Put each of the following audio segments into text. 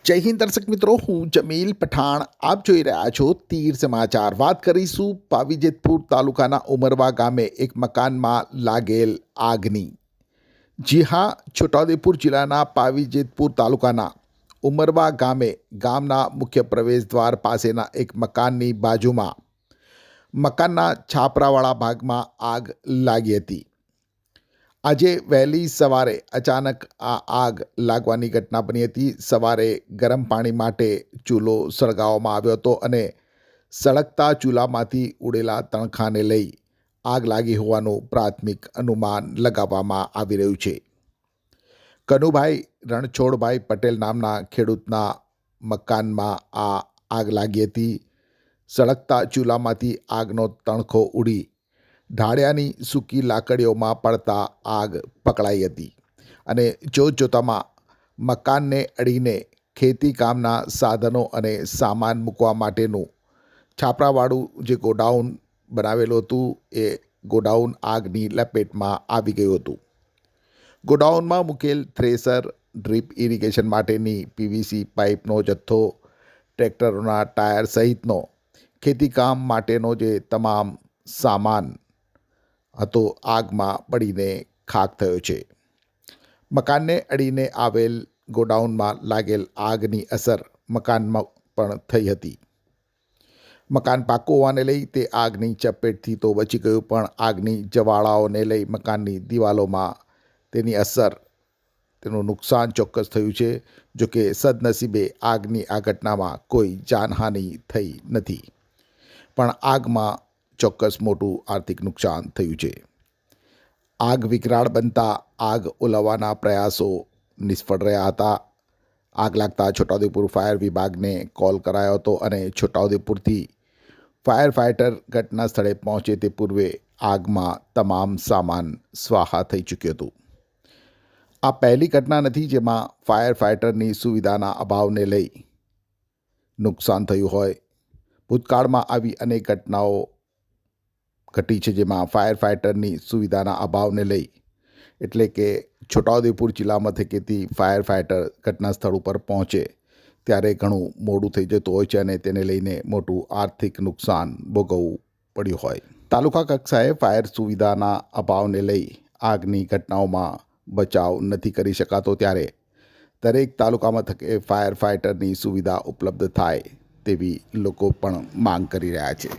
જય હિન્દ દર્શક મિત્રો, હું જમીલ પઠાણ. આપ જોઈ રહ્યા છો તીર સમાચાર. વાત કરીશું પાવીજેતપુર તાલુકાના ઉમરવા ગામે એક મકાનમાં લાગેલ આગની. જી હા, છોટાઉદેપુર જિલ્લાના પાવીજેતપુર તાલુકાના ઉમરવા ગામે ગામના મુખ્ય પ્રવેશદ્વાર પાસેના એક મકાનની બાજુમાં મકાનના છાપરાવાળા ભાગમાં આગ લાગી હતી. આજે વહેલી સવારે અચાનક આ આગ લાગવાની ઘટના બની હતી. સવારે ગરમ પાણી માટે ચૂલો સળગાવવામાં આવ્યો હતો અને સળગતા ચૂલામાંથી ઉડેલા તણખાને લઈ આગ લાગી હોવાનું પ્રાથમિક અનુમાન લગાવવામાં આવી રહ્યું છે. કનુભાઈ રણછોડભાઈ પટેલ નામના ખેડૂતના મકાનમાં આ આગ લાગી હતી. સળગતા ચૂલામાંથી આગનો તણખો ઉડી ઢાળિયાની સૂકી લાકડીઓમાં પડતા આગ પકડાઈ હતી અને જોતજોતામાં મકાનને અડીને ખેતી કામના સાધનો અને સામાન મૂકવા માટેનું છાપરાવાળું જે ગોડાઉન બનાવેલું હતું એ ગોડાઉન આગની લપેટમાં આવી ગયું હતું. ગોડાઉનમાં મૂકેલ થ્રેસર, ડ્રીપ ઇરિગેશન માટેની પીવીસી પાઇપનો જથ્થો, ટ્રેક્ટરોના ટાયર સહિતનો ખેતીકામ માટેનો જે તમામ સામાન હતો આગમાં બળીને ખાખ થયો છે. મકાનને અડીને આવેલ ગોડાઉનમાં લાગેલ આગની અસર મકાનમાં પણ થઈ હતી. મકાન પાકું હોવાને લઈ તે આગની ચપેટથી તો બચી ગયું, પણ આગની જવાળાઓને લઈ મકાનની દિવાલોમાં તેની અસર, તેનું નુકસાન ચોક્કસ થયું છે. જોકે સદનસીબે આગની આ ઘટનામાં કોઈ જાનહાનિ થઈ નથી, પણ આગમાં ચોક્કસ મોટું આર્થિક નુકસાન થયું છે. આગ વિકરાળ બનતા આગ ઓલવવાના પ્રયાસો નિષ્ફળ રહ્યા હતા. આગ લાગતા છોટાઉદેપુર ફાયર વિભાગને કોલ કરાયો હતો અને છોટાઉદેપુરથી ફાયર ફાઇટર ઘટના સ્થળે પહોંચે તે પૂર્વે આગમાં તમામ સામાન સ્વાહા થઈ ચૂક્યું હતું. આ પહેલી ઘટના નથી જેમાં ફાયર ફાઇટરની સુવિધાના અભાવને લઈ નુકસાન થયું હોય. ભૂતકાળમાં આવી અનેક ઘટનાઓ ઘટી છે જેમાં ફાયર ફાઇટરની સુવિધાના અભાવને લઈ, એટલે કે છોટાઉદેપુર જિલ્લા મથકેથી ફાયર ફાઇટર ઘટના સ્થળ ઉપર પહોંચે ત્યારે ઘણું મોડું થઈ જતું હોય છે અને તેને લઈને મોટું આર્થિક નુકસાન ભોગવવું પડ્યું હોય. તાલુકા કક્ષાએ ફાયર સુવિધાના અભાવને લઈ આગની ઘટનાઓમાં બચાવ નથી કરી શકાતો, ત્યારે દરેક તાલુકા મથકે ફાયર ફાઇટરની સુવિધા ઉપલબ્ધ થાય તેવી લોકો પણ માંગ કરી રહ્યા છે.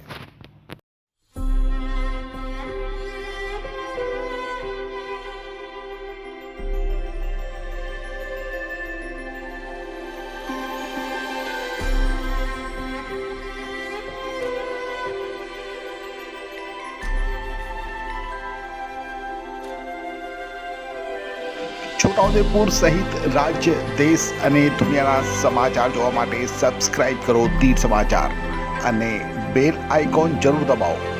છોટાઉદેપુર સહિત રાજ્ય, દેશ અને દુનિયાના સમાચાર જોવા માટે સબસ્ક્રાઇબ કરો તીર સમાચાર અને બેલ આઇકોન જરૂર દબાવો.